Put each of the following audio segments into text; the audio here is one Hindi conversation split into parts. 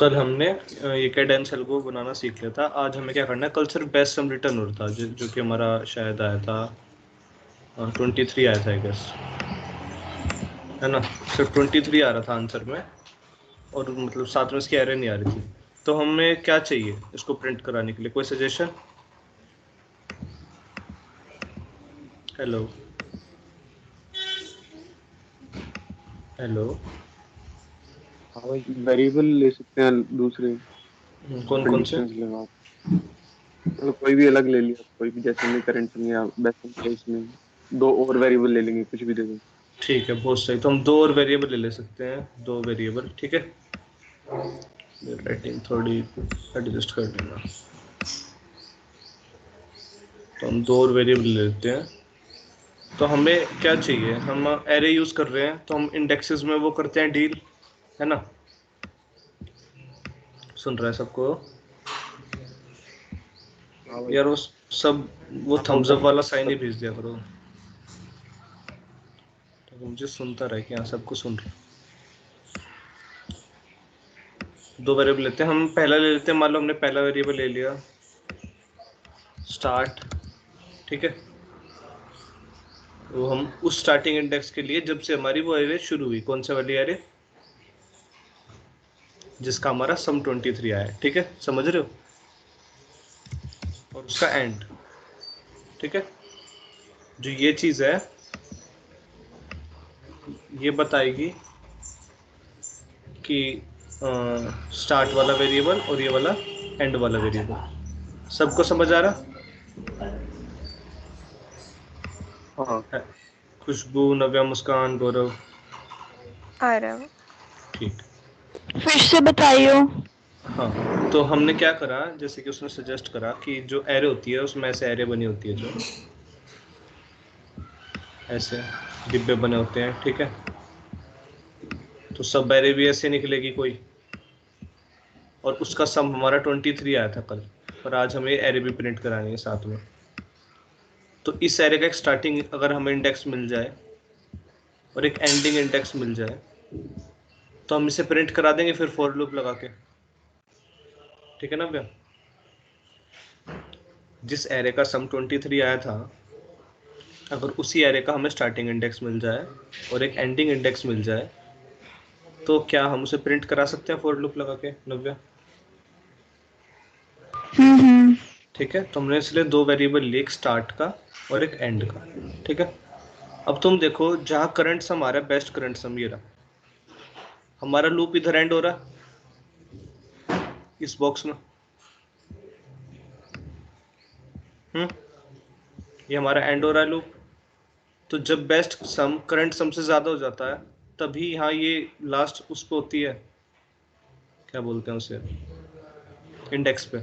कल हमने ये कैडेंस एल्गो बनाना सीख लिया था। आज हमें क्या करना है, कल सिर्फ बेस्ट सम रिटर्न हो रहा था जो कि हमारा शायद आया था 23 आया था आई गेस, है ना। सिर्फ 23 आ रहा था आंसर में, और मतलब साथ में इसकी एरर नहीं आ रही थी। तो हमें क्या चाहिए इसको प्रिंट कराने के लिए, कोई सजेशन? हेलो हेलो, हाँ भाई, वेरिएबल ले सकते हैं दूसरे कौन कौन से? कंडीशंस लगा के। मतलब कोई भी अलग ले लिया, कोई भी, जैसे हमने करंट सम या बेस्ट सम प्लेस में दो और वेरिएबल ले लेंगे, कुछ भी दे दो। ठीक है, बहुत सही। तो हम दो और वेरिएबल ले सकते हैं, दो वेरिएबल, ठीक है। राइटिंग थोड़ी एडजस्ट कर देना। तो हम दो और वेरिएबल ले लेते हैं। तो हमें क्या चाहिए, हम एरे यूज कर रहे हैं तो हम इंडेक्सेस में वो करते हैं डील, है ना। सुन रहा है सबको? हाँ भाई। यार वो सब वो हम थम्स अप सब वाला साइन ही भेज दिया करो, तो मुझे सुनता रहे कि हाँ सबको सुन रहे। दो वेरिएबल लेते हैं, हम पहला ले लेते हैं। मान लो हमने पहला वेरिएबल ले लिया स्टार्ट, ठीक है। वो हम उस स्टार्टिंग इंडेक्स के लिए जब से हमारी वो एरे शुरू हुई, कौन सा वाली एरे, जिसका हमारा सम 23 आया है, ठीक है, समझ रहे हो। और उसका एंड, ठीक है। जो ये चीज है ये बताएगी कि स्टार्ट वाला वेरिएबल और ये वाला एंड वाला वेरिएबल। सबको समझ आ रहा हाँ। है? खुशबू, नव्या, मुस्कान, गौरव, आ रहा है। ठीक। फिर से बताइयो। हाँ, तो हमने क्या करा, जैसे कि उसने सजेस्ट करा कि जो एरे होती है उसमें ऐसे एरे बनी होती है, जो ऐसे डिब्बे बने होते हैं, ठीक है। तो सब एरे भी ऐसे निकलेगी कोई, और उसका सम हमारा 23 आया था कल, और आज हमें एरे भी प्रिंट करानी है साथ में। तो इस एरे का एक स्टार्टिंग अगर हमें इंडेक्स मिल जाए और एक एंडिंग इंडेक्स मिल जाए तो हम इसे प्रिंट करा देंगे फिर फॉर लूप लगा के, ठीक है ना भैया। जिस एरे का सम 23 आया था, अगर उसी एरे का हमें स्टार्टिंग इंडेक्स मिल जाए और एक एंडिंग इंडेक्स मिल जाए तो क्या हम उसे प्रिंट करा सकते हैं फॉर लूप लगा के, नव्या? ठीक है, तो हमने इसलिए दो वेरिएबल लिए, एक स्टार्ट का और एक एंड का, ठीक है। अब तुम देखो, जहाँ करंट सम आ रहा है, बेस्ट करंट सम ये रहा, हमारा लूप इधर एंड हो रहा है इस बॉक्स में। ये हमारा एंड हो रहा है लूप। तो जब बेस्ट सम करंट सम से ज्यादा हो जाता है तभी यहाँ ये लास्ट उस पे होती है, क्या बोलते हैं उसे, इंडेक्स पे।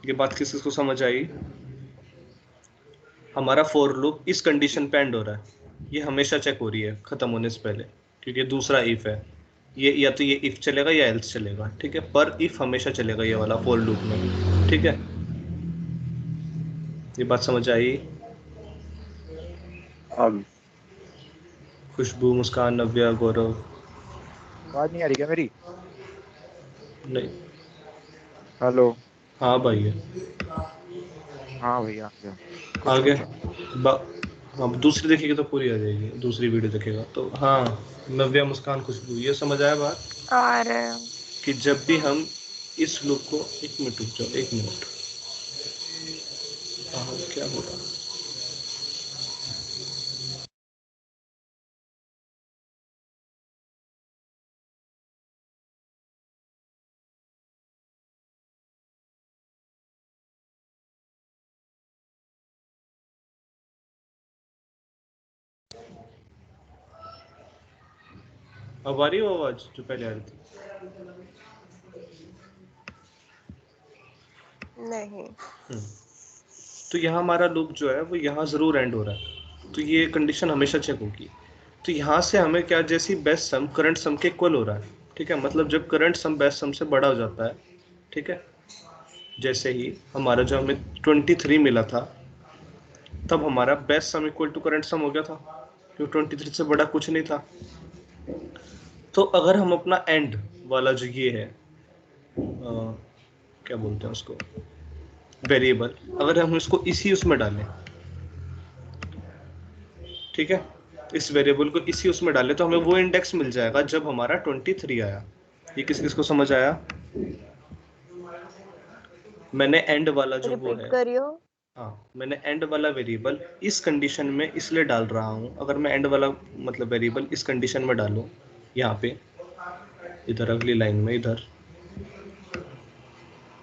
ये बात किसी को समझ आई? हमारा फॉर लूप इस कंडीशन पे एंड हो रहा है, ये हमेशा चेक हो रही है खत्म होने से पहले, क्योंकि दूसरा इफ है। ये या तो ये इफ चलेगा या एल्स चलेगा, ठीक है। पर इफ हमेशा चलेगा ये वाला फॉर लूप में, ठीक है। ये बात समझ आई? अब खुशबू, मुस्कान, नव्या, गौरव? आवाज नहीं आ रही क्या मेरी? नहीं। हेलो। हाँ भाई है। हाँ भैया आ गया। आ कुछ गया। कुछ। हाँ, दूसरी देखेगी तो पूरी आ जाएगी, दूसरी वीडियो देखेगा तो। हाँ, नव्या, मुस्कान, खुशबू, ये समझ आया बात आ रहा है। कि जब भी हम इस लूप को, एक मिनट रुक जाओ, एक मिनट। हाँ, क्या हो रहा है? अब आ रही है वो आवाज जो पहले आ रही थी? नहीं। तो यहाँ हमारा लूप जो है वो यहाँ जरूर एंड हो रहा है, तो ये कंडीशन हमेशा चेक होगी। तो यहाँ से हमें क्या, जैसी बेस्ट सम करंट सम के इक्वल हो रहा है, ठीक है, मतलब जब करंट सम बेस्ट सम से बड़ा हो जाता है, ठीक है। जैसे ही हमारा जो हमें 23 मिला था, तब हमारा best sum equal to current sum हो गया था, क्योंकि 23 से बड़ा कुछ नहीं था। तो अगर हम अपना एंड वाला जो ये है क्या बोलते हैं उसको, वेरिएबल, अगर हम इसको इसी उसमें डालें, ठीक है, इस वेरिएबल को इसी उसमें डालें तो हमें वो इंडेक्स मिल जाएगा जब हमारा 23 आया। ये किस किस को समझ आया? मैंने एंड वाला जो वो रिपीट है, करियो। हाँ, मैंने एंड वाला वेरिएबल इस कंडीशन में इसलिए डाल रहा हूँ, अगर मैं एंड वाला मतलब वेरिएबल इस कंडीशन में डालूं, यहाँ पे इधर अगली लाइन में इधर,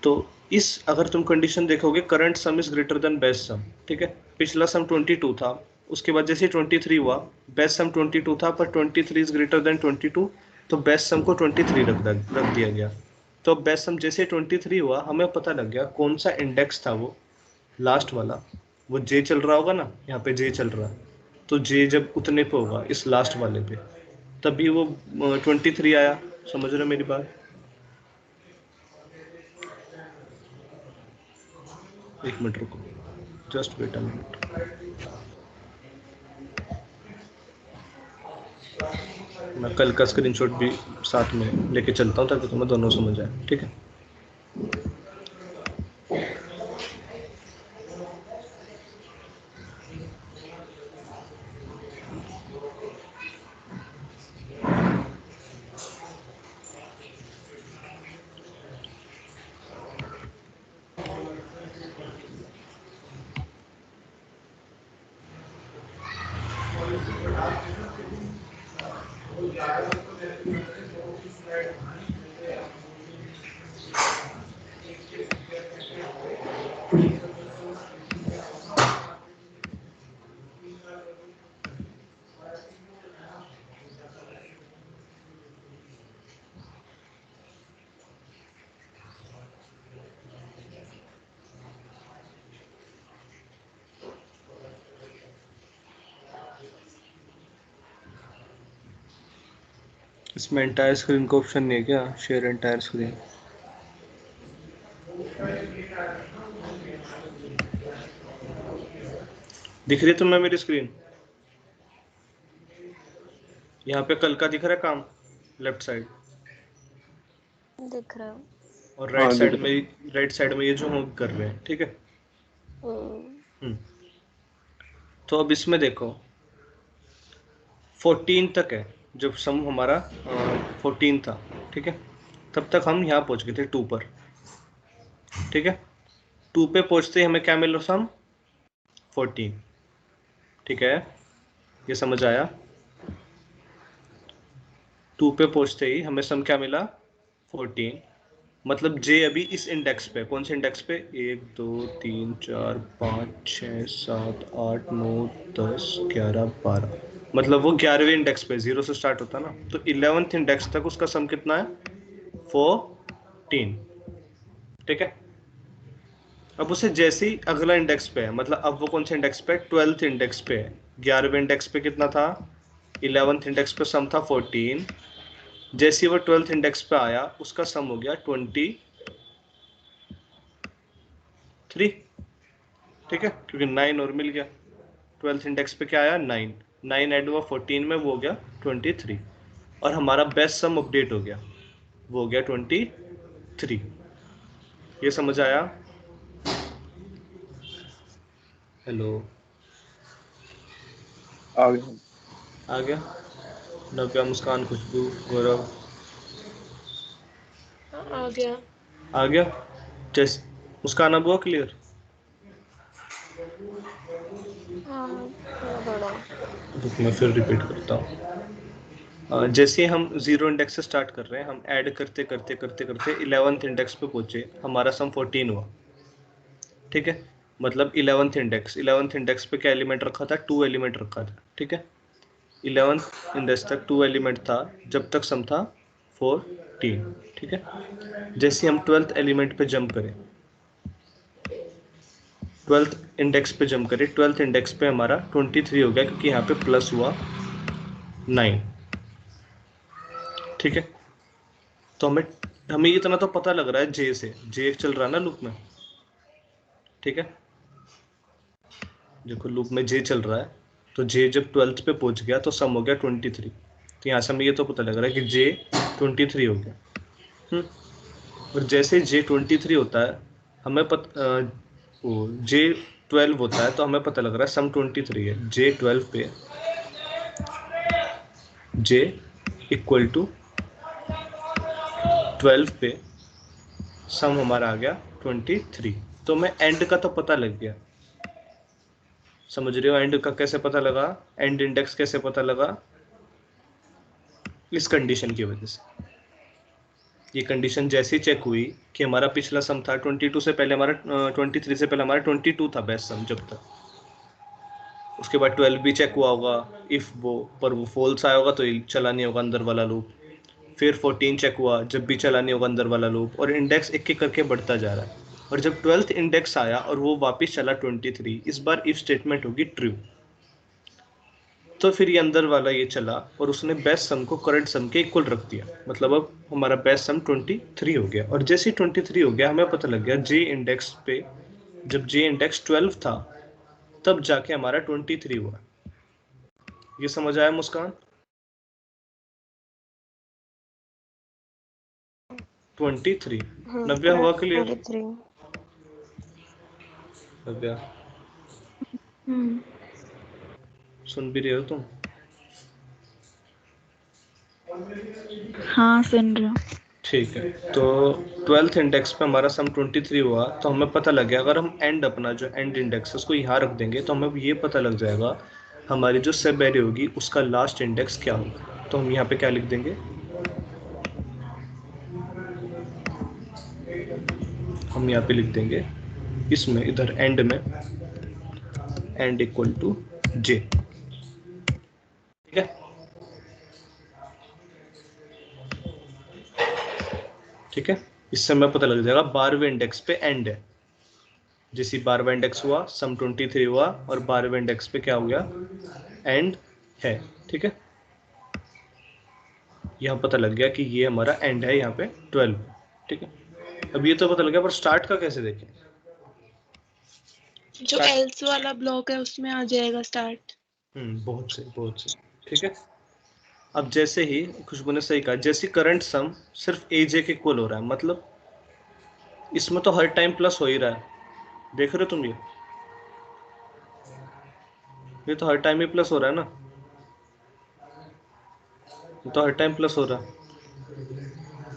तो इस अगर तुम कंडीशन देखोगे current sum is greater than best sum, ठीक है, पिछला सम 22 था, उसके बाद जैसे 23 हुआ, बेस्ट सम 22 था पर 23 इज ग्रेटर देन 22, तो बेस्ट सम को 23 रख दिया गया। तो बेस्ट सम जैसे 23 हुआ, हमें पता लग गया कौन सा इंडेक्स था वो लास्ट वाला, वो जे चल रहा होगा ना, यहाँ पे जे चल रहा है, तो जे जब उतने पे होगा इस लास्ट वाले पे, तभी वो 23 आया। समझ रहे हो मेरी बात? एक मिनट रुको, जस्ट वेट अ मिनट। मैं कल का स्क्रीनशॉट भी साथ में लेके चलता हूँ ताकि तुम्हें दोनों समझ आए, ठीक है। इसमें एंटायर स्क्रीन का ऑप्शन नहीं है क्या? Share entire screen. दिख रही है तुम्हें मेरी स्क्रीन? यहाँ पे कल का दिख रहा है काम, लेफ्ट साइड, दिख रहा है। और हाँ, राइट साइड में ये जो हम कर रहे हैं, ठीक है। हम्म, तो अब इसमें देखो 14 तक है, जब सम हमारा 14 था, ठीक है, तब तक हम यहाँ पहुँच गए थे 2 पर, ठीक है। 2 पे पहुँचते ही हमें क्या मिल रहा, सम 14, ठीक है, ये समझ आया? 2 पे पहुँचते ही हमें सम क्या मिला, 14, मतलब जे अभी इस इंडेक्स पे, कौन से इंडेक्स पे, 1 2 3 4 5 6 7 8 9 10 11 12, मतलब वो 11वें इंडेक्स पे, 0 से स्टार्ट होता ना, तो 11th इंडेक्स तक उसका सम कितना है, 14, ठीक है। अब उसे जैसे ही अगला इंडेक्स पे है, मतलब अब वो कौन से इंडेक्स पे, 12th इंडेक्स पे है, 11वें इंडेक्स पे कितना था, 11th इंडेक्स पे सम था 14, जैसे ही वो 12th इंडेक्स पे आया उसका सम हो गया 23, ठीक है, क्योंकि 9 और मिल गया, 12th इंडेक्स पे क्या आया, 9 ऐड हुआ 14 में, वो हो गया 23, और हमारा बेस्ट सम अपडेट हो गया, वो हो गया 23। ये समझ आया? हेलो, आ गया। आ गया? नव्या, मुस्कान, खुशबू, गौरव, आ गया। आ गया? जैसे मुस्कान अब हुआ क्लियर? हाँ, थोड़ा थोड़ा। रुक मैं फिर रिपीट करता हूँ। जैसे हम 0 इंडेक्स से स्टार्ट कर रहे हैं, हम ऐड करते करते करते करते 11th इंडेक्स पे पहुंचे, हमारा सम 14 हुआ, ठीक है, मतलब 11th इंडेक्स पे क्या एलिमेंट रखा था, 2 एलिमेंट रखा था, ठीक है। 11th इंडेक्स तक 2 एलिमेंट था जब तक सम था 14, ठीक है। जैसे हम 12th एलिमेंट पे जंप करें, 12th इंडेक्स पे जंप करें, 12th इंडेक्स पे हमारा 23 हो गया, क्योंकि यहाँ पे प्लस हुआ 9, ठीक है। तो हमें हमें इतना तो पता लग रहा है, जे से, जे चल रहा है ना लूप में, ठीक है, देखो लूप में जे चल रहा है, तो जे जब 12th पे पहुंच गया तो सम हो गया 23, तो यहाँ से हमें ये तो पता लग रहा है कि जे 23 हो गया, और जैसे J23 होता है हमें वो J12 होता है तो हमें पता लग रहा है सम 23 है। J12 पे J इक्वल टू 12 पे सम हमारा आ गया 23। तो मैं एंड का तो पता लग गया, समझ रहे हो? एंड का कैसे पता लगा, एंड इंडेक्स कैसे पता लगा? इस कंडीशन की वजह से। ये कंडीशन जैसे ही चेक हुई कि हमारा पिछला सम था 22 से पहले हमारा 23 से पहले हमारा 22 था बेस्ट सम जब तक, उसके बाद 12 भी चेक हुआ होगा इफ वो, पर वो फॉल्स आया होगा तो ये चला नहीं होगा अंदर वाला लूप। फिर 14 चेक हुआ, जब भी चला नहीं होगा अंदर वाला लूप, और इंडेक्स एक एक करके बढ़ता जा रहा है। और जब 12th इंडेक्स आया और वो वापस चला 23, इस बार इफ स्टेटमेंट होगी ट्रू, तो फिर ये अंदर वाला ये चला और उसने बेस्ट सम को करंट सम के इक्वल रख दिया, मतलब अब हमारा बेस्ट सम 23 हो गया। और जैसे ही 23 हो गया हमें पता लग गया जे इंडेक्स पे, जब जे इंडेक्स 12 था तब जाके हमारा 23 हुआ। ये समझ आया मुस्कान? 23 नव्या हुआ क्लियर? 23। नव्या सुन भी रहे हो तुम? हाँ सुन रही हूँ। ठीक है, तो 12th इंडेक्स पे हमारा सम 23 हुआ तो हमें पता लग गया अगर हम एंड अपना जो एंड इंडेक्स है उसको यहाँ रख देंगे तो हमें ये पता लग जाएगा हमारी जो सब एरे होगी उसका लास्ट इंडेक्स क्या होगा। तो हम यहाँ पे क्या लिख देंगे, हम यहाँ पे लिख देंगे इसमें, इधर एंड में, एंड इक्वल टू जे। ठीक है, ठीक है, इससे हमें पता लग जाएगा 12वें इंडेक्स पे एंड है। जैसे 12वां इंडेक्स हुआ सम 23 हुआ और 12वें इंडेक्स पे क्या हो गया, एंड है। ठीक है, यहाँ पता लग गया कि ये हमारा एंड है यहाँ पे 12। ठीक है, अब ये तो पता लग गया, पर स्टार्ट का कैसे देखें? जो एल्स वाला ब्लॉक है उसमें आ जाएगा स्टार्ट। बहुत सही, बहुत सही। ठीक है, अब जैसे ही खुशबू ने सही कहा, जैसे करंट सम सिर्फ एजे के इक्वल हो रहा है, मतलब इसमें तो हर टाइम प्लस हो ही रहा है। देख रहे हो तुम ये तो हर टाइम ही प्लस हो रहा है ना, ये तो हर टाइम प्लस हो रहा है।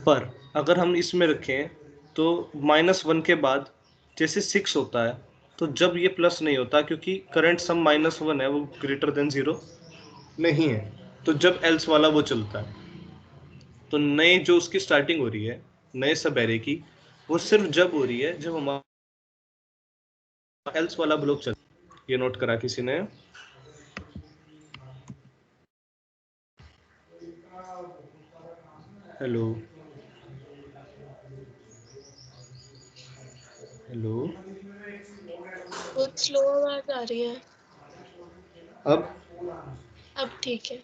पर अगर हम इसमें रखें तो -1 के बाद जैसे 6 होता है तो जब ये प्लस नहीं होता क्योंकि करंट सम -1 है, वो ग्रेटर देन 0 नहीं है, तो जब एल्स वाला वो चलता है तो नए जो उसकी स्टार्टिंग हो रही है नए सब एरे की, वो सिर्फ जब हो रही है जब हमारा एल्स वाला ब्लॉक चल। ये नोट करा किसी ने? हेलो हेलो, बहुत स्लो आवाज आ रही है। अब ठीक है।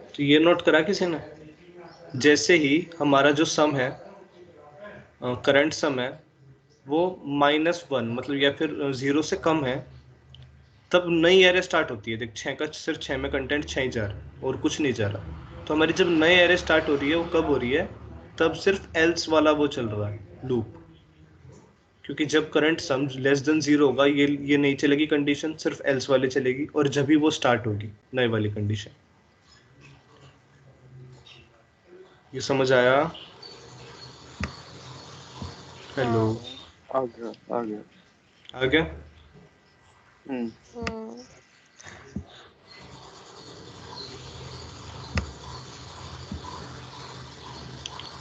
तो ये नोट करा किसी ने? जैसे ही हमारा जो सम है करंट सम है वो -1 मतलब या फिर 0 से कम है, तब नई एरे स्टार्ट होती है। देख 6 का सिर्फ 6 में कंटेंट 6 ही जा रहा है और कुछ नहीं जा रहा। तो हमारी जब नई एरे स्टार्ट हो रही है वो कब हो रही है, तब सिर्फ एल्स वाला वो चल रहा है लूप, क्योंकि जब करंट सम लेस देन 0 होगा ये नहीं चलेगी कंडीशन, सिर्फ एल्स वाले चलेगी, और जब भी वो स्टार्ट होगी नई वाली कंडीशन। ये समझ आया? हेलो, आ गया आ गया। आ गया?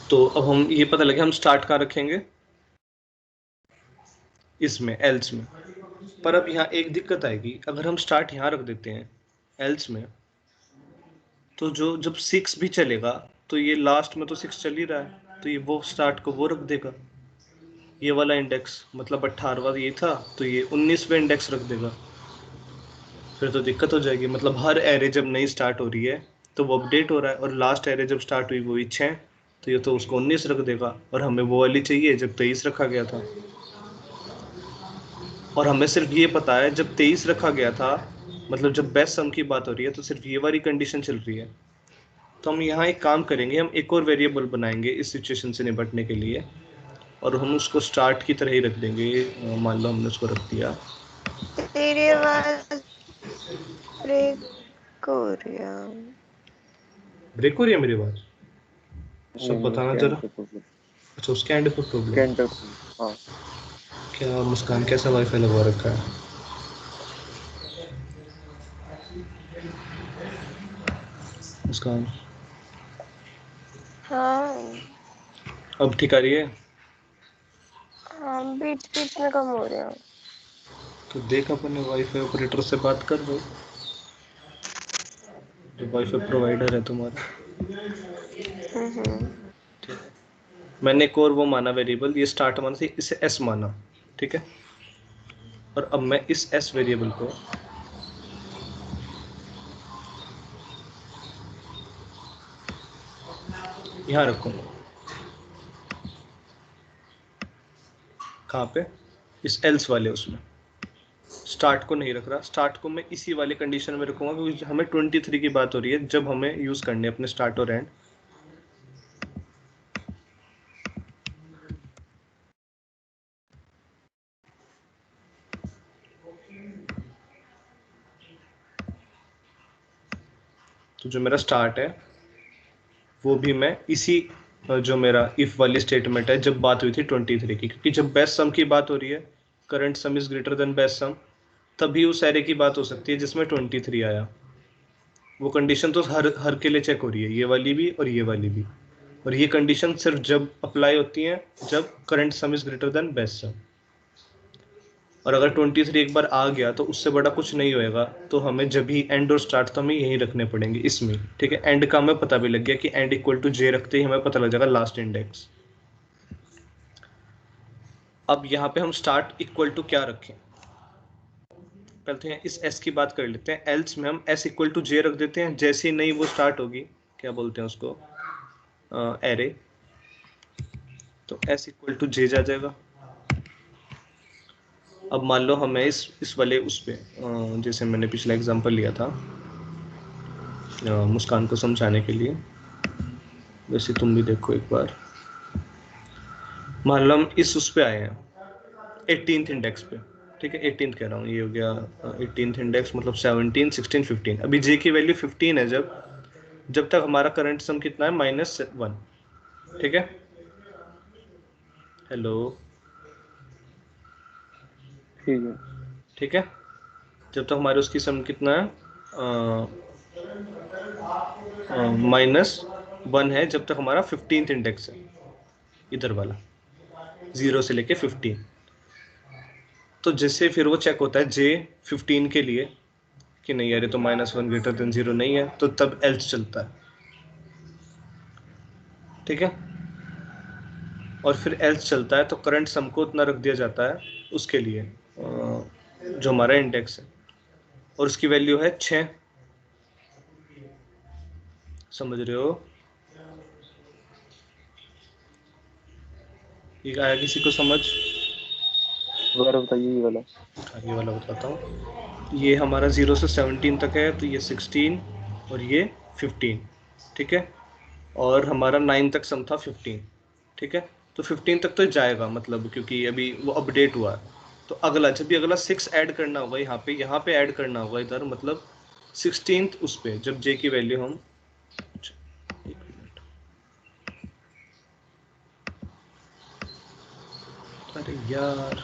तो अब हम ये पता लगे हम स्टार्ट कहाँ रखेंगे, इसमें एल्स में। पर अब यहाँ एक दिक्कत आएगी, अगर हम स्टार्ट यहाँ रख देते हैं एल्स में तो जो जब 6 भी चलेगा तो ये लास्ट में तो 6 चल ही रहा है, तो ये वो स्टार्ट को वो रख देगा, ये वाला इंडेक्स, मतलब 18वां ये था तो ये 19वें इंडेक्स रख देगा। फिर तो दिक्कत हो जाएगी, मतलब हर एरे जब नई स्टार्ट हो रही है तो वो अपडेट हो रहा है, और लास्ट एरे जब स्टार्ट हुई वो 6, तो ये तो उसको 19 रख देगा, और हमें वो वाली चाहिए जब 23 रखा गया था। और हमें सिर्फ ये पता है जब 23 रखा गया था, मतलब जब बेस्ट सम की बात हो रही है तो सिर्फ ये वाली कंडीशन चल रही है, तो हम यहाँ एक काम करेंगे, हम एक और वेरिएबल बनाएंगे इस सिचुएशन से निपटने के लिए, और हम उसको स्टार्ट की तरह ही रख देंगे। मान लो हमने उसको रख दिया। तेरी आवाज ब्रेक हो रही है। ब्रेक हो रही है मेरी आवाज? सब नहीं बताना उसके जरा। एंड पे प्रॉब्लम। अच्छा, उसके एंड पर उसके प्रॉब्लम। एंड पे प्रॉब्लम, हाँ। क्या मुस्कान, कैसा वाईफाई लगवा रखा है? मुस्कान, हाँ अब ठीक आ रही है? हाँ, बीच बीच में कम हो रहा है। तो देख अपने वाईफाई ऑपरेटर से बात कर लो, जो वाईफाई प्रोवाइडर है तुम्हारा। हम्म। ठीक है, मैंने एक और वो माना वेरिएबल, ये स्टार्ट माना था, इसे एस माना, ठीक है। और अब मैं इस एस वेरिएबल को यहाँ रखूंगा। कहाँ पे? इस एल्स वाले उसमें। स्टार्ट को नहीं रख रहा, स्टार्ट को मैं इसी वाले कंडीशन में रखूंगा, क्योंकि हमें 23 की बात हो रही है जब हमें यूज करने अपने स्टार्ट और एंड। तो जो मेरा स्टार्ट है वो भी मैं इसी जो मेरा इफ वाली स्टेटमेंट है, जब बात हुई थी 23 की, क्योंकि जब बेस्ट सम की बात हो रही है, current sum is greater than best sum, तभी उस एरे की बात हो सकती है जिसमें 23 आया। वो कंडीशन तो हर के लिए चेक हो रही है, ये वाली भी और ये वाली भी। और ये कंडीशन सिर्फ जब अप्लाई होती है जब current sum is greater than best sum. और अगर 23 एक बार आ गया तो उससे बड़ा कुछ नहीं होएगा, तो हमें जब भी एंड और स्टार्ट तो हमें यहीं रखने पड़ेंगे इसमें, ठीक है। एंड का हमें पता भी लग गया कि एंड इक्वल टू जे रखते ही हमें पता लग जाएगा लास्ट इंडेक्स। अब यहाँ पे हम स्टार्ट इक्वल टू क्या रखें, करते हैं इस एस की बात कर लेते हैं। एल्स में हम एस इक्वल टू जे रख देते हैं, जैसे ही नई वो स्टार्ट होगी, क्या बोलते हैं उसको, एरे, तो एस इक्वल टू जे जा जाएगा। अब मान लो हमें इस वाले उस पे जैसे मैंने पिछला एग्जांपल लिया था मुस्कान को समझाने के लिए, वैसे तुम भी देखो एक बार। मान लो हम इस उस पे आए हैं 18th इंडेक्स पे, ठीक है। 18th कह रहा हूँ, ये हो गया 18th इंडेक्स, मतलब 17, 16, 15। अभी जे की वैल्यू 15 है, जब तक हमारा करंट सम कितना है, -1, ठीक है। हेलो, ठीक है। ठीक है, जब तक हमारे उसकी सम कितना है, -1 है, जब तक हमारा 15th इंडेक्स है, इधर वाला 0 से लेके 15। तो जैसे फिर वो चेक होता है जे 15 के लिए कि नहीं यार ये तो -1 ग्रेटर देन 0 नहीं है, तो तब एल्स चलता है, ठीक है। और फिर एल्स चलता है तो करंट सम को उतना रख दिया जाता है उसके लिए जो हमारा इंडेक्स है, और उसकी वैल्यू है 6। समझ रहे हो? ये आया किसी को समझ? दोबारा बताइए ये वाला। ये वाला बताता हूँ। ये हमारा 0 से 17 तक है, तो ये 16 और ये 15, ठीक है। और हमारा 9 तक सम था 15, ठीक है। तो 15 तक तो जाएगा, मतलब क्योंकि अभी वो अपडेट हुआ है। तो अगला जब भी अगला 6 ऐड करना होगा यहाँ पे ऐड करना होगा इधर, मतलब 16th उस पे, जब जे की वैल्यू हम, एक मिनट, अरे यार,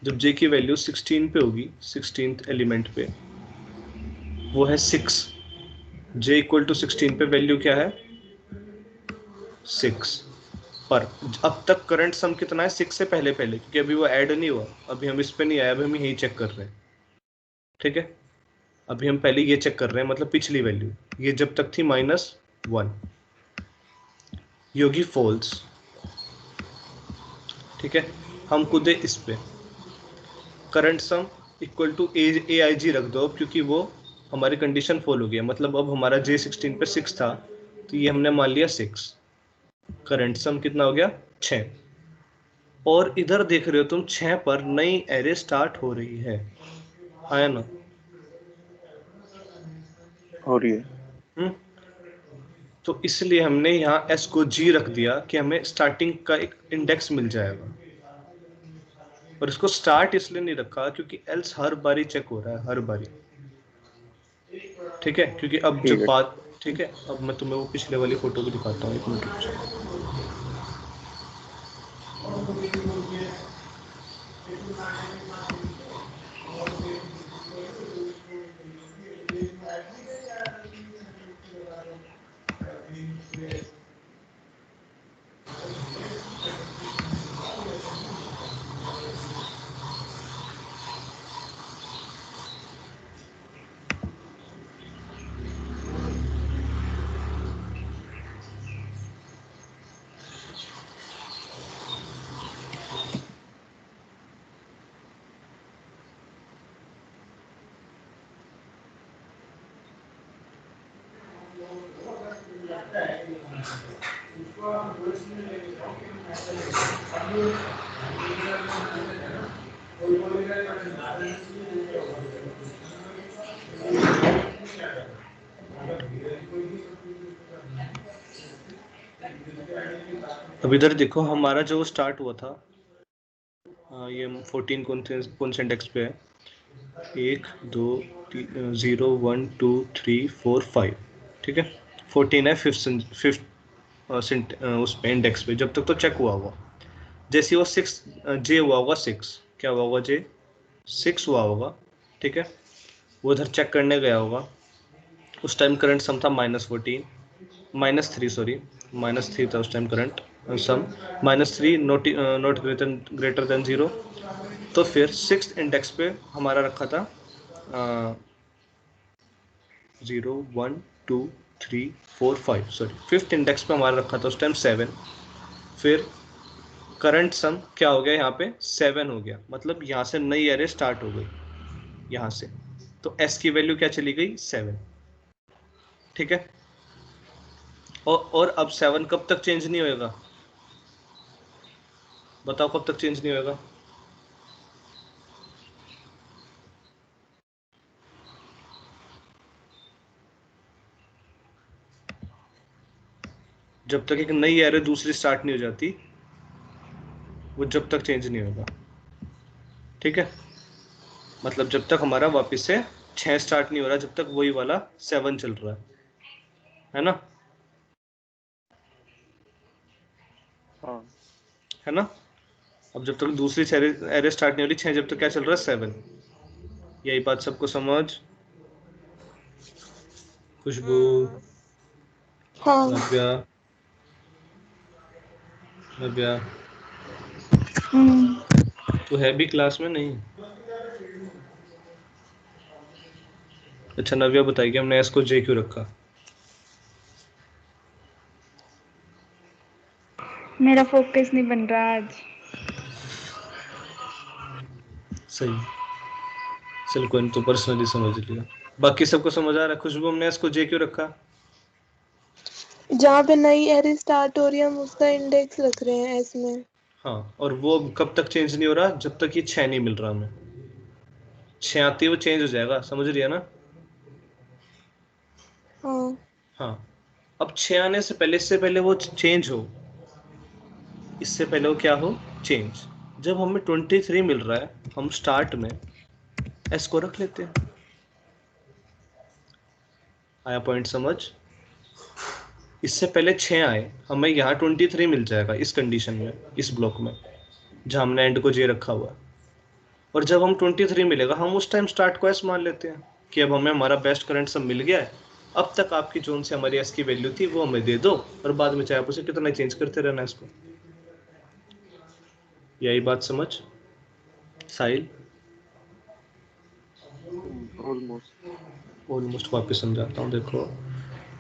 जब जे की वैल्यू 16 पे होगी, 16th एलिमेंट पे, वो है 6। जे इक्वल टू 16 पे वैल्यू क्या है, 6। पर अब तक करंट सम कितना है 6 से पहले पहले, क्योंकि अभी वो ऐड नहीं हुआ, अभी हम इस पे नहीं आए, अभी हम यही चेक कर रहे हैं, ठीक है। अभी हम पहले ये चेक कर रहे हैं, मतलब पिछली वैल्यू, ये जब तक थी -1, ये होगी फॉल्स, ठीक है। हम कूदे इस पे, करंट सम इक्वल टू ए आई जी रख दो, क्योंकि वो हमारी कंडीशन फॉल हो गया, मतलब अब हमारा जे 16 पे 6 था, तो ये हमने मान लिया 6। करंट सम कितना हो गया, 6। और इधर देख रहे हो तुम 6 पर नई एरे स्टार्ट हो रही है, आया ना? हो रही है। तो इसलिए हमने यहाँ s को g रख दिया कि हमें स्टार्टिंग का एक इंडेक्स मिल जाएगा। पर इसको स्टार्ट इसलिए नहीं रखा क्योंकि एल्स हर बारी चेक हो रहा है, हर बारी। ठीक है, क्योंकि अब ठीक जब है। बात, ठीक है, अब मैं तुम्हें वो पिछले वाली फोटो भी दिखाता हूँ, एक मिनट रुक जाओ। अब इधर देखो, हमारा जो स्टार्ट हुआ था, ये 14 कौन से इंडेक्स पे है? 1 2 0 1 2 3 4 5, ठीक है। 14 है फिफ्थ उस पे इंडेक्स पे, जब तक तो चेक हुआ होगा। जैसे वो 6 जे हुआ होगा, 6 क्या हुआ होगा, जे 6 हुआ होगा, ठीक है। वो उधर चेक करने गया होगा, उस टाइम करंट सम था -14 -3 सॉरी -3 था उस time current some, -3 not greater than 0। तो फिर 6th इंडेक्स पे हमारा रखा था 0 1 2 3 4 5, सॉरी 5th इंडेक्स पे हमारा रखा था उस टाइम 7। फिर करंट सम क्या हो गया, यहाँ पे 7 हो गया, मतलब यहाँ से नई एरे स्टार्ट हो गई यहाँ से। तो एस की वैल्यू क्या चली गई, 7, ठीक है। और अब 7 कब तक चेंज नहीं होएगा, बताओ कब तक चेंज नहीं होएगा? जब तक एक नई एरे दूसरी स्टार्ट नहीं हो जाती, वो जब तक चेंज नहीं होगा, ठीक है। मतलब जब तक हमारा वापस से 6 स्टार्ट नहीं हो रहा, जब तक वही वाला 7 चल रहा है ना, हाँ। है ना। अब जब तक दूसरी एरे स्टार्ट नहीं हो रही, 6 जब तक क्या चल रहा है, 7। यही बात सबको समझ? खुशबू, हाँ। नव्या, नव्या तू है भी क्लास में नहीं? अच्छा नव्या बताइए हमने एस को जे क्यों रखा? मेरा फोकस नहीं बन रहा आज। सही, चल कोई नहीं, तो पर्सनली समझ लिया। बाकी सबको समझ आ रहा है? खुशबू, हमने एस को जे क्यों रखा? जहाँ पे नई एरे स्टार्ट हो रही है हम उसका इंडेक्स रख रहे हैं एस में। हाँ, और वो कब तक चेंज नहीं हो रहा, जब तक ये 6 नहीं मिल रहा हमें। 6 आती है वो चेंज हो जाएगा, समझ रही है ना? हाँ। हाँ, अब 6 आने से पहले, इससे पहले वो चेंज हो, इससे पहले वो क्या हो, चेंज। जब हमें 23 मिल रहा है, हम स्टार्ट में एस को रख लेते हैं। आया पॉइंट समझ? इससे पहले 6 आए, हमें यहाँ 23 मिल जाएगा इस कंडीशन में, इस ब्लॉक में जहाँ हमने एंड को जे रखा हुआ है। और जब हम 23 मिलेगा, हम उस टाइम स्टार्ट को एस मान लेते हैं कि अब हमें हमारा बेस्ट करंट सब मिल गया है। अब तक आपकी जोन से हमारी एस की वैल्यू थी वो हमें दे दो, और बाद में चाहे आप उसे कितना चेंज करते रहना इसको। यही बात समझ साहिल? ऑलमोस्ट वापस समझाता हूँ। देखो,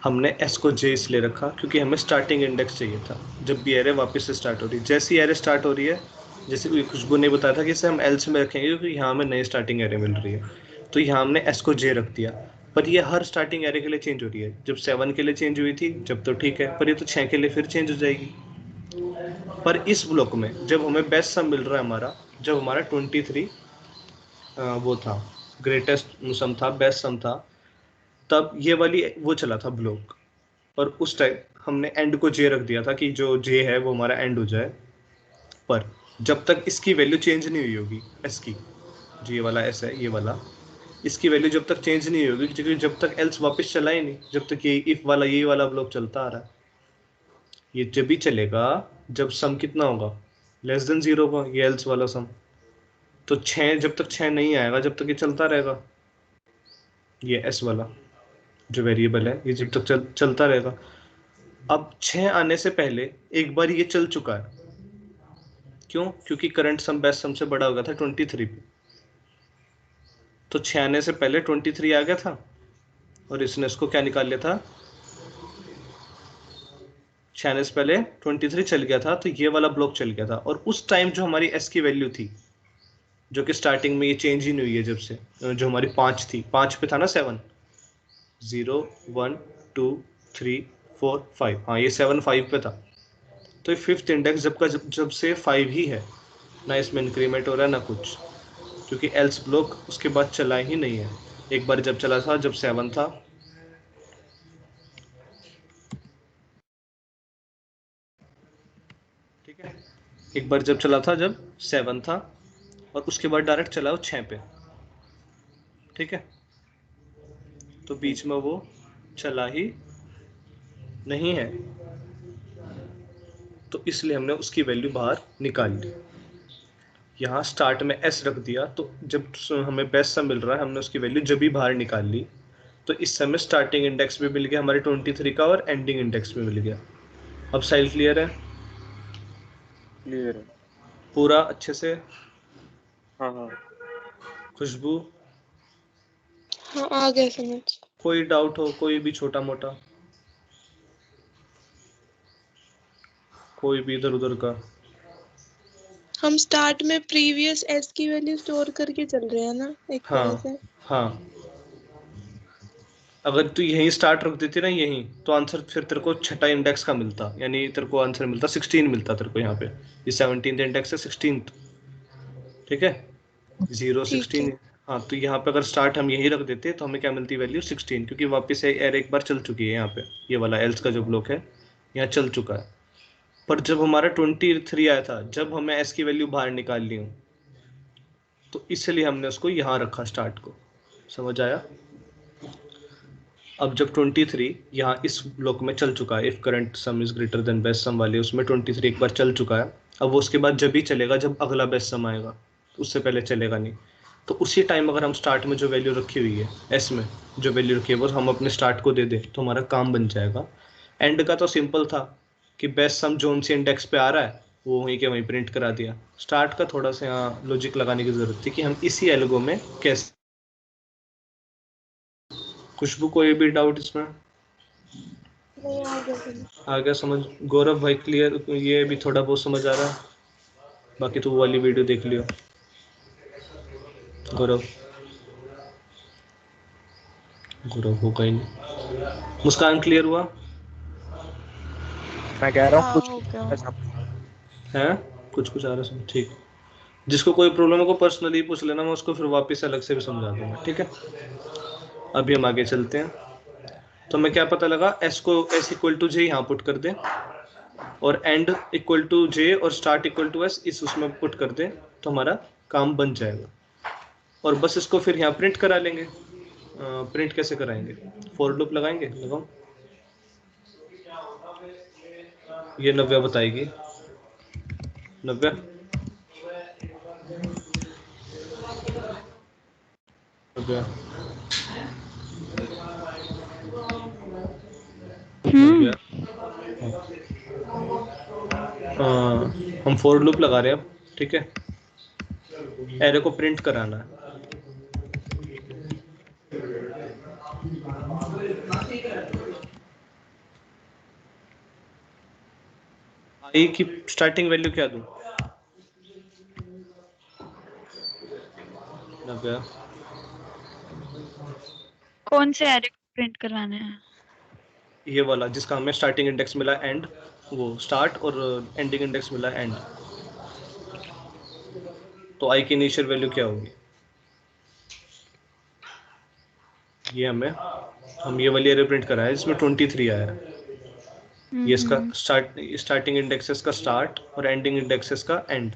हमने एस को जे इसलिए रखा क्योंकि हमें स्टार्टिंग इंडेक्स चाहिए था जब भी एरे वापस से स्टार्ट हो रही है। जैसी एरे स्टार्ट हो रही है, जैसे खुशबू ने बताया था कि इसे हम एल्स में रखेंगे क्योंकि यहाँ हमें नई स्टार्टिंग एरे मिल रही है, तो यहाँ हमने एस को जे रख दिया। पर ये हर स्टार्टिंग एरे के लिए चेंज हो रही है। जब 7 के लिए चेंज हुई थी जब तो ठीक है, पर ये तो 6 के लिए फिर चेंज हो जाएगी। पर इस ब्लॉक में जब हमें बेस्ट सम मिल रहा है हमारा, जब हमारा 23 वो था, ग्रेटेस्ट सम था, बेस्ट सम था, तब ये वाली वो चला था ब्लॉक, और उस टाइम हमने एंड को जे रख दिया था कि जो जे है वो हमारा एंड हो जाए। पर जब तक इसकी वैल्यू चेंज नहीं हुई होगी, एस की, जो ये वाला एस है, ये वाला, इसकी वैल्यू जब तक चेंज नहीं होगी, क्योंकि जब तक एल्स वापस चला ही नहीं, जब तक ये इफ वाला, ये वाला ब्लॉक चलता आ रहा है। ये जब भी चलेगा जब सम कितना होगा, लेस देन 0 का, ये एल्स वाला सम। तो 6, जब तक 6 नहीं आएगा जब तक ये चलता रहेगा, ये एस वाला जो वेरिएबल है ये जब तक चलता रहेगा। अब 6 आने से पहले एक बार ये चल चुका है, क्यों? क्योंकि करंट सम बेस्ट सम से बड़ा हो गया था 23 पे। तो 6 आने से पहले 23 आ गया था, और इसने इसको क्या निकाल लिया था, 6 आने से पहले 23 चल गया था, तो ये वाला ब्लॉक चल गया था। और उस टाइम जो हमारी एस की वैल्यू थी, जो कि स्टार्टिंग में ये चेंज ही नहीं हुई है जब से, जो हमारी 5 थी, 5 पे था ना 7, 0 1 2 3 4 5, हाँ ये 7 5 पे था। तो ये फिफ्थ इंडेक्स जब से 5 ही है ना, इसमें इंक्रीमेंट हो रहा है ना कुछ, क्योंकि एल्स ब्लॉक उसके बाद चला ही नहीं है। एक बार जब चला था जब 7 था, ठीक है, एक बार जब चला था जब 7 था, और उसके बाद डायरेक्ट चला वो 6 पे, ठीक है। तो बीच में वो चला ही नहीं है, तो इसलिए हमने उसकी वैल्यू बाहर निकाल ली। यहाँ स्टार्ट में एस रख दिया, तो जब हमें बेस्ट सम मिल रहा है हमने उसकी वैल्यू जब भी बाहर निकाल ली, तो इस समय स्टार्टिंग इंडेक्स भी मिल गया हमारे 23 का, और एंडिंग इंडेक्स भी मिल गया। अब साइड क्लियर है? क्लियर है। पूरा अच्छे से? हाँ हाँ। खुशबू, हाँ आ गया समझ। कोई डाउट हो, कोई भी छोटा मोटा, कोई भी इधर उधर का? हम स्टार्ट में प्रीवियस एस की वैल्यू स्टोर करके चल रहे हैं ना एक तरह से। हाँ हाँ, अगर तू यहीं स्टार्ट रख देती ना यहीं, तो आंसर फिर तेरे को छठा इंडेक्स का मिलता, यानी तेरे को आंसर मिलता 16 मिलता तेरे को यहाँ पे। ये 17th इंडेक्स है, 16th, ठीक है, 0 ठीक 16। है। हाँ, तो यहाँ पे अगर स्टार्ट हम यही रख देते तो हमें क्या मिलती वैल्यू 16, क्योंकि वापस एर एक बार चल चुकी है यहाँ पे, ये वाला एल्स का जो ब्लॉक है यहाँ चल चुका है। पर जब हमारा 23 आया था, जब हमें एस की वैल्यू बाहर निकाल ली हूँ, तो इसलिए हमने उसको यहाँ रखा स्टार्ट को। समझ आया? अब जब 23 यहाँ इस ब्लॉक में चल चुका है, if current sum is greater than best sum वाले, उसमें 23 एक बार चल चुका है। अब वो उसके बाद जब भी चलेगा जब अगला बेस्ट सम आएगा, तो उससे पहले चलेगा नहीं। तो उसी टाइम अगर हम स्टार्ट में जो वैल्यू रखी हुई है एस में, जो वैल्यू रखी है वो हम अपने स्टार्ट को दे दें, तो हमारा काम बन जाएगा। एंड का तो सिंपल था कि बेस्ट सम जोन से इंडेक्स पे आ रहा है वो वहीं के वहीं प्रिंट करा दिया। स्टार्ट का थोड़ा सा यहाँ लॉजिक लगाने की जरूरत थी कि हम इसी एल्गो में कैसे। खुशबू, कोई भी डाउट इसमें? नहीं आ गया समझ। आ गया समझ? गौरव भाई क्लियर? ये भी थोड़ा बहुत समझ आ रहा है, बाकी तो वो वाली वीडियो देख लियो। गौरव, गौरव होगा ही नहीं। मुस्कान क्लियर हुआ मैं कह रहा हूँ हाँ कुछ हो गया। है? कुछ कुछ आ रहा है समझ, ठीक। जिसको कोई प्रॉब्लम हो को पर्सनली पूछ लेना, मैं उसको फिर वापस अलग से भी समझा दूंगा, ठीक है। अभी हम आगे चलते हैं। तो मैं क्या पता लगा, एस को एस इक्वल टू जे यहाँ पुट कर दें, और एंड इक्वल टू जे और स्टार्ट इक्वल टू एस इस उसमें पुट कर दें, तो हमारा काम बन जाएगा। और बस इसको फिर यहाँ प्रिंट करा लेंगे। प्रिंट कैसे कराएंगे? फॉर लूप लगाएंगे, लगाओ। ये नव्या बताएगी। नव्या, नव्या, नव्या। हम फॉर लूप लगा रहे हैं अब, ठीक है। एरे को प्रिंट कराना है। आई की स्टार्टिंग वैल्यू क्या दूं? नव्या, कौन से एरे को प्रिंट करवाना है? ये वाला जिसका हमें स्टार्टिंग इंडेक्स मिला एंड, वो स्टार्ट, और एंडिंग इंडेक्स मिला एंड। तो आई की इनिशियल वैल्यू क्या होगी? ये हमें हम ये वाली एरे प्रिंट करा है जिसमें 23 आया है। ये इसका स्टार्टिंग इंडेक्स है, इसका स्टार्ट, और एंडिंग इंडेक्स है इसका एंड।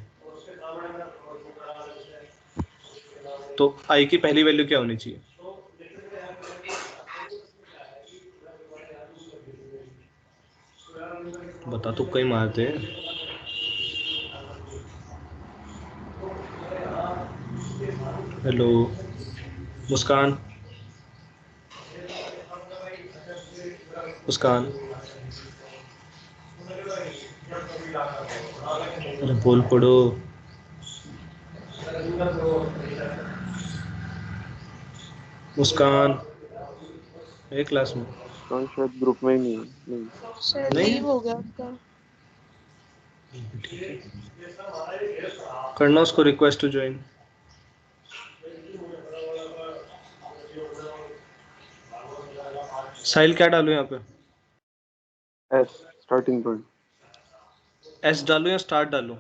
तो आई की पहली वैल्यू क्या होनी चाहिए? बता, तो कहीं मारते हैं। हेलो मुस्कान, मुस्कान, अरे बोल पड़ो। मुस्कान है क्लास में? कौन शायद ग्रुप में ही नहीं है। नहीं शायद नहीं? लीव हो गया उसका। करना उसको रिक्वेस्ट टू ज्वाइन। साहिल क्या डालूं यहाँ पे? S starting point. एस डालूं या स्टार्ट डालूं?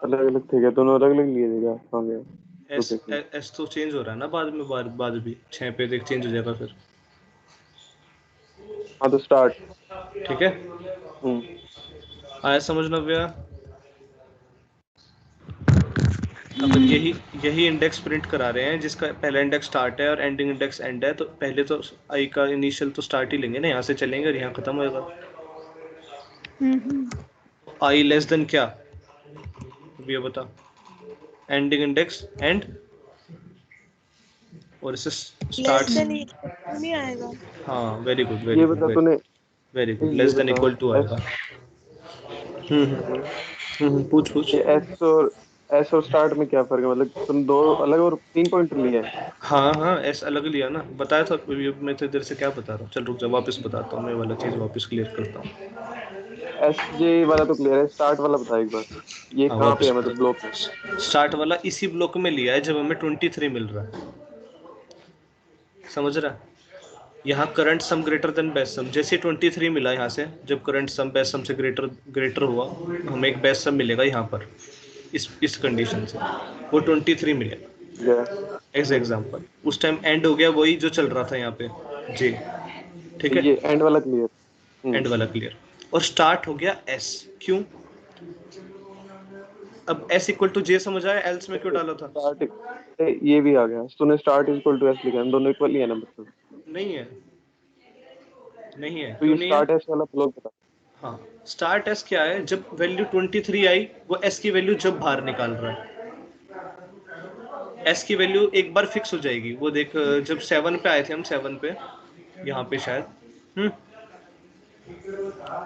अलग अलग थे क्या? दोनों अलग अलग लिए थे क्या? कहाँ गया? S location. एस तो चेंज हो रहा है ना बाद में, बाद भी 6 पे देख चेंज हो जाएगा फिर। हाँ तो स्टार्ट। ठीक है, आया समझ नव्या? अब यही इंडेक्स प्रिंट करा रहे हैं जिसका पहला इंडेक्स स्टार्ट है और एंडिंग इंडेक्स एंड है। तो पहले तो आई का इनिशियल तो स्टार्ट ही लेंगे ना, यहाँ से चलेंगे और यहाँ खत्म होएगा। आई लेस देन क्या? अब ये बता। एंडिंग इंडेक्स एंड, और इसे लेस स्टार्ट। देन नहीं आएगा। हाँ वेरी गुड, ये बता तूने। वेरी गुड, ये लेस देन बता इक्वल टू आएगा। पूछ पूछ। ये एस और स्टार्ट में क्या फर्क है? मतलब तुम दो अलग और 3 पॉइंटर लिए हैं। हाँ हाँ, एस अलग लिया ना, बताया था। मैं तो इधर से क्या बता रहा हूँ, चल रुक जा वापस बताता हूँ, मैं वाला चीज़ वापस क्लियर करता हूँ। एस जे वाला तो क्लियर है, स्टार्ट वाला बता एक बार। ये हाँ कहाँ पे वापस है मतलब ब्लॉक में? स्टार्ट वाला इसी ब्लॉक में लिया है जब हमें 23 मिल रहा है, समझ रहा है? यहाँ current sum greater than best sum, जैसे 23 मिला यहाँ से, जब करंट सम बेस्ट सम से ग्रेटर हुआ, हमें एक बेस्ट सम मिलेगा यहाँ पर, इस कंडीशन से वो 23 मिलेगा एज एग्जाम्पल। उस टाइम एंड हो गया वही जो चल रहा था यहाँ पे, जे। ठीक तो है, ये एंड वाला क्लियर। एंड वाला क्लियर। और स्टार्ट हो गया एस, क्यों? अब एस इक्वल टू जे समझ आया, एल्स में क्यों डाला था? स्टार्ट ये भी आ गया। तूने स्टार्ट इक्वल टू एस लिखा है, दोनों इक्वल ही है ना मतलब। नहीं है, नहीं है, तो क्यों ये नहीं है? स्टार्ट एस वाला ब्लॉक बता। हाँ, स्टार्ट एस क्या है? जब वैल्यू 23 आई, वो एस की वैल्यू जब बाहर निकाल रहा है, एस की वैल्यू एक बार फिक्स हो जाएगी। वो देख, जब 7 पे आए थे हम, 7 पे यहाँ पे शायद,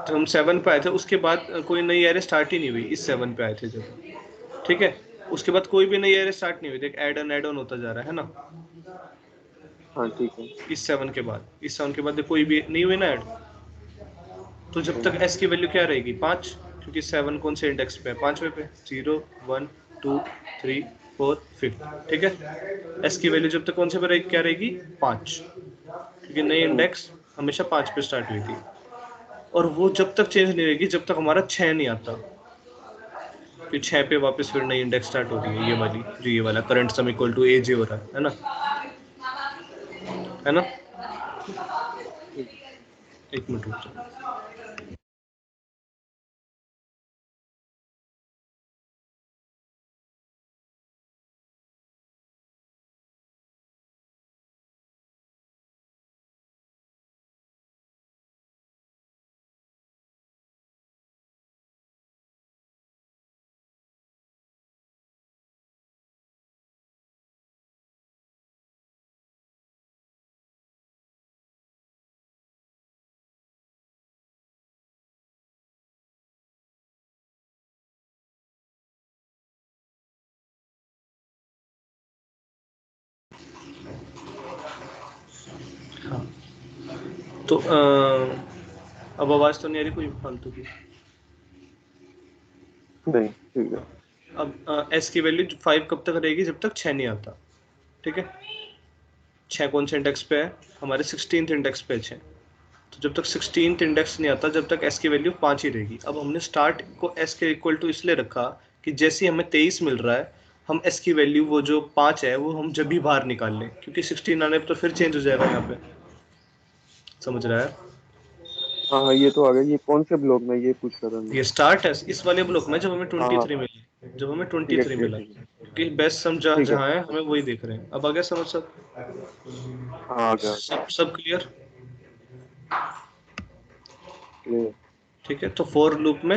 तो हम 7 पे आए थे, उसके बाद कोई नई एरे स्टार्ट ही नहीं हुई इस 7 पे आए थे जब। ठीक है, उसके बाद कोई भी नई एरे स्टार्ट नहीं हुई। देख ऐड ऑन होता जा रहा है ना, हाँ ठीक है। इस 7 के बाद, कोई भी नहीं हुई ना ऐड। तो जब तक एस की वैल्यू क्या रहेगी? 5, क्योंकि 7 कौन से इंडेक्स पे है? 5वें पे। 0 1 2 3 4 5। ठीक है, एस की वैल्यू जब तक कौन से पे रहेगी, क्या रहेगी? 5, क्योंकि नई इंडेक्स हमेशा 5 पे स्टार्ट हुई थी। और वो जब तक चेंज नहीं होगी जब तक हमारा 6 नहीं आता, फिर 6 पे वापस फिर नई इंडेक्स स्टार्ट हो रही है, ये वाली, जो ये वाला करंट सम इक्वल टू ए जे हो रहा है ना, है ना? एक मिनट रुक जाओ। हाँ, तो अब आवाज तो नहीं आ रही कोई फालतू की? नहीं ठीक है। अब एस की वैल्यू 5 कब तक रहेगी? जब तक 6 नहीं आता। ठीक है, 6 कौन से इंडेक्स पे है? हमारे 16th इंडेक्स पे है 6। तो जब तक 16th इंडेक्स नहीं आता, जब तक एस की वैल्यू 5 ही रहेगी। अब हमने स्टार्ट को एस के इक्वल टू इसलिए रखा कि जैसे ही हमें 23 मिल रहा है, हम s की वैल्यू वो जो 5 है वो हम जब भी बाहर निकाल लें, क्योंकि 16 आने पर तो फिर चेंज हो जाएगा यहाँ पे, समझ रहा है? हाँ हाँ, ये तो आ गया। ये कौन से ब्लॉक में ये पूछ रहा था मैं। ये स्टार्ट है इस वाले ब्लॉक में, जब हमें हाँ हाँ 23 मिली, जब हमें ठीक है 23 ठीक है मिला, ठीक है क्योंकि बेस्ट सम जहाँ ठीक है। जहाँ है हमें वही देख रहे हैं। अब आ गया समझ? सब हाँ आ गया सब क्लियर? क्लियर। ठीक है, तो फॉर लूप में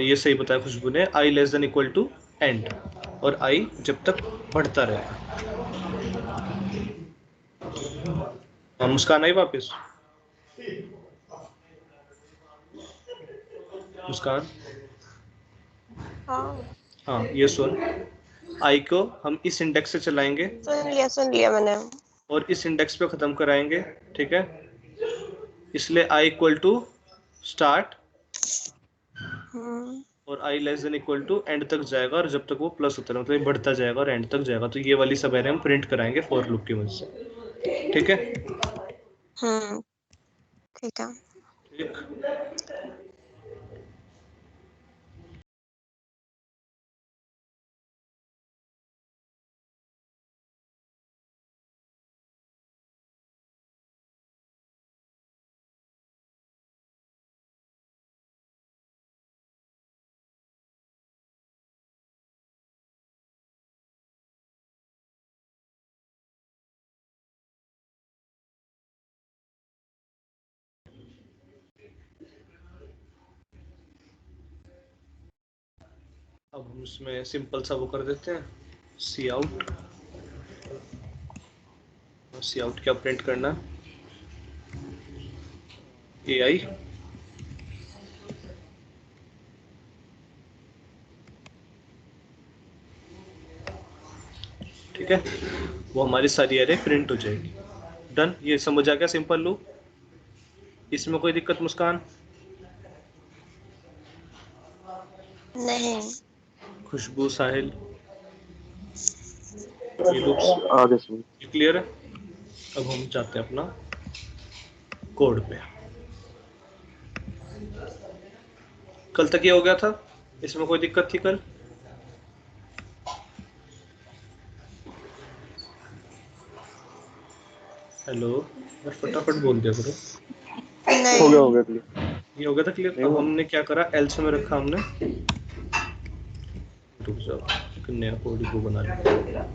ये सही बताया खुशबू ने, i less than equal to end, और i जब तक बढ़ता रहेगा। मुस्कान आई वापस? मुस्कान, हाँ हाँ ये सुन, i को हम इस इंडेक्स से चलाएंगे सुन लिया मैंने। और इस इंडेक्स पे खत्म कराएंगे, ठीक है? इसलिए i इक्वल टू स्टार्ट और i less than equal to and तक जाएगा, और जब तक वो प्लस होता है मतलब ये बढ़ता जाएगा और एंड तक जाएगा। तो ये वाली सब एरे हम प्रिंट कराएंगे फॉर लूप की मदद से, ठीक है? ठीक है। ठीक। अब हम इसमें सिंपल सा वो कर देते हैं, सी आउट। सी आउट क्या प्रिंट करना, ए आई, ठीक है? वो हमारी सारी एरे प्रिंट हो जाएगी। डन, ये समझ आ गया सिंपल लूप? इसमें कोई दिक्कत मुस्कान? नहीं। खुशबू, साहिल, ये लूप्स आगे सुन। क्लियर है? अब हम जाते हैं अपना कोड पे। कल तक ये हो गया था, इसमें कोई दिक्कत थी कल? हेलो, बस फटाफट बोल दिया करो। हो गया क्लियर। ये हो गया था क्लियर? नहीं अब हुआ। हमने क्या करा, एल्स में रखा हमने, रुक जाओ एक नया कोड को बना लिया।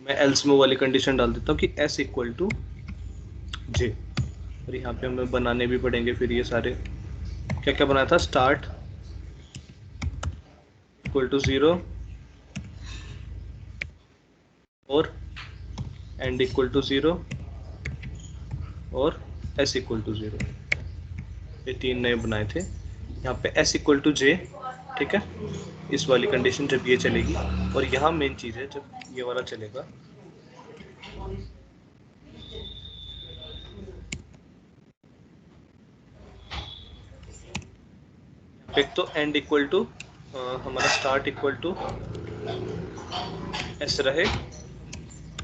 मैं एल्स में वाली कंडीशन डाल देता हूँ कि s इक्वल टू जे, और यहाँ पे हमें बनाने भी पड़ेंगे फिर ये सारे। क्या क्या बनाया था, स्टार्ट इक्वल टू 0 और एंड इक्वल टू 0 और s इक्वल टू 0, ये 3 नए बनाए थे। यहाँ पे s इक्वल टू जे, ठीक है? इस वाली कंडीशन जब ये चलेगी, और यहाँ मेन चीज़ है जब ये वाला चलेगा, एक तो एंड इक्वल टू हमारा स्टार्ट इक्वल टू एस रहे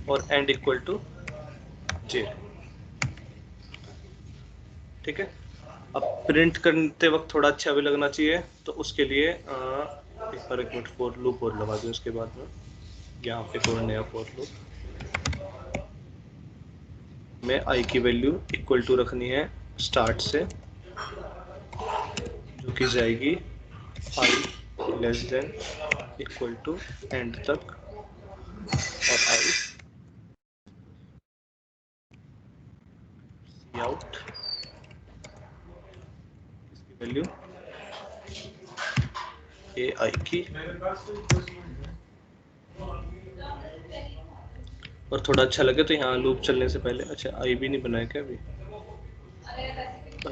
और एंड इक्वल टू जे, ठीक है? अब प्रिंट करते वक्त थोड़ा अच्छा भी लगना चाहिए, तो उसके लिए एक मिनट फॉर लूप और लगा दूँ इसके बाद में, यहाँ पे कोई नया फॉर लूप में आई की वैल्यू इक्वल टू रखनी है स्टार्ट से, जो कि जाएगी I less than equal to and तक, और आई सी आउट इसकी वैल्यू ए आई की, और थोड़ा अच्छा लगे तो यहाँ लूप चलने से पहले, अच्छा आई भी नहीं बनाया क्या अभी,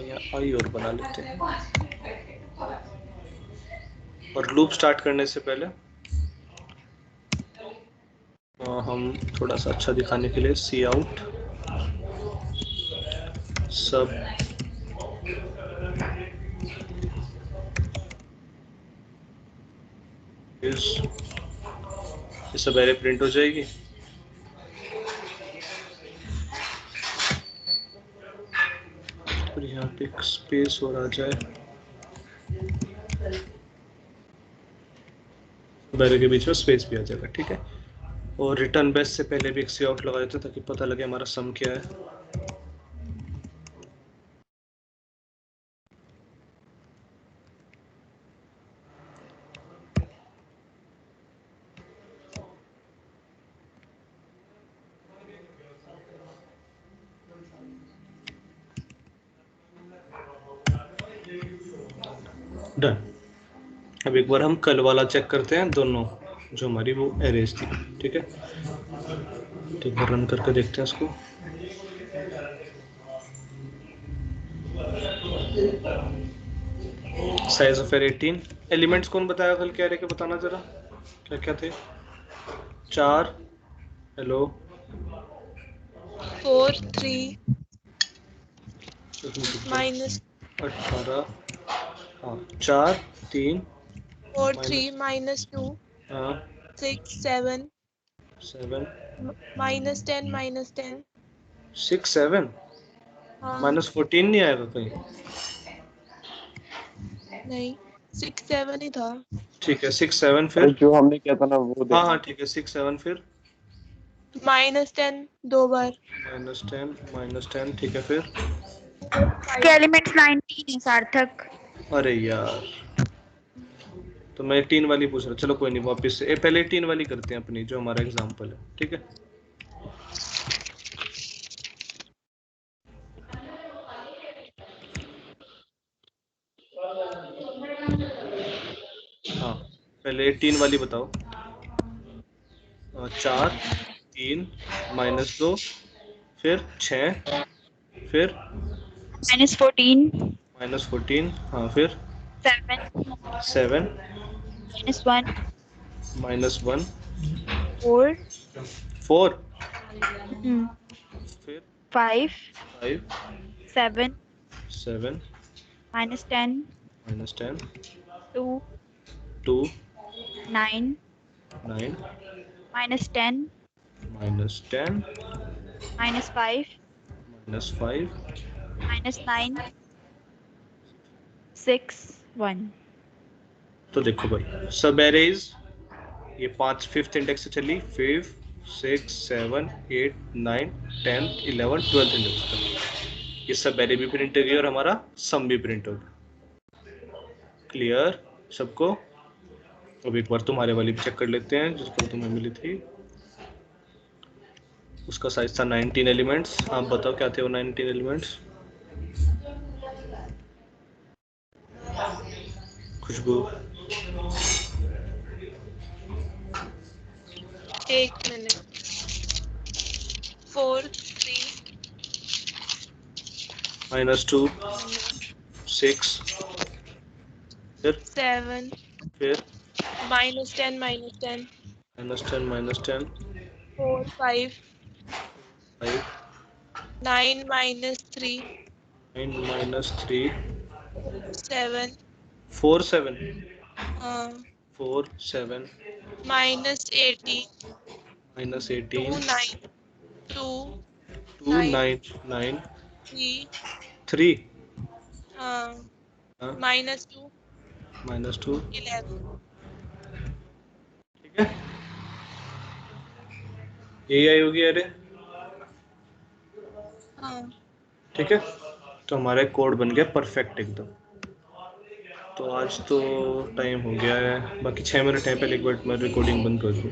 यहाँ आई और बना लेते हैं। और लूप स्टार्ट करने से पहले हम थोड़ा सा अच्छा दिखाने के लिए सी आउट सब ये सब एरे प्रिंट हो जाएगी। और यहाँ पे एक स्पेस और आ जाए, एरे के बीच में स्पेस भी आ जाएगा, ठीक है। और रिटर्न बेस से पहले भी एक सी आउट लगा देते ताकि पता लगे हमारा सम क्या है। डन। अब एक बार हम कल वाला चेक करते हैं, दोनों जो हमारी वो एरेज थी, ठीक है। एक बार रन करके देखते हैं इसको। Size of array 18। एलिमेंट्स कौन बताया कल के एरे के, बताना जरा क्या क्या थे। 4, हेलो 4 3 minus 18, हाँ 4 3 4 3 minus 2 हाँ 6 7 7 minus 10 minus 10 6 7 हाँ -14 नहीं आएगा कहीं? नहीं 6 7 ही था। ठीक है 6 7 अरे फिर। जो हमने किया था ना वो हाँ देखो। हाँ ठीक है 6 7 फिर -10 2 बार। -10 ठीक है फिर। के एलिमेंट्स 19 है सार्थक। अरे यार, तो मैं 18 वाली पूछ रहा, चलो कोई नहीं, वापस से पहले 18 वाली करते हैं अपनी, जो हमारा एग्जांपल है, ठीक है। हाँ पहले 18 वाली बताओ। 4 3 -2 फिर 6 फिर -14 -14 हाँ फिर 7 7 -1 -1 4 4 फिर 5 5 7 7 -10 -10 2 2 9 9 -10 -10 -5 -5 -9 6 1। तो देखो भाई सब एरेज ये 5 5th इंडेक्स से चली, 5 6 7 8 9 10 11 12th इंडेक्स तक। ये सब एरे भी प्रिंट होगी और हमारा सम भी प्रिंट होगा। क्लियर सबको? अब एक बार तुम्हारे वाली भी चेक कर लेते हैं जिसको तुम्हें मिली थी। उसका साइज था 19 एलिमेंट्स। आप बताओ क्या थे वो 19 एलिमेंट्स? खुशबू? एक मिनट 4 3 -2 6 फिर -7 फिर -10 -10 -10 4 5 5 9 -3 9 -3 7 4 7 हाँ 4 7 -18 -18 2 9 2 2 9 9 9 3 3 हाँ हाँ -2 -2 11। ठीक है, यही आई होगी अरे, हाँ ठीक है। तो हमारा कोड बन गया परफेक्ट एकदम। तो आज तो टाइम हो गया है, बाकी 6 मिनट है, पहले एक बार मैं रिकॉर्डिंग बंद कर दूँ।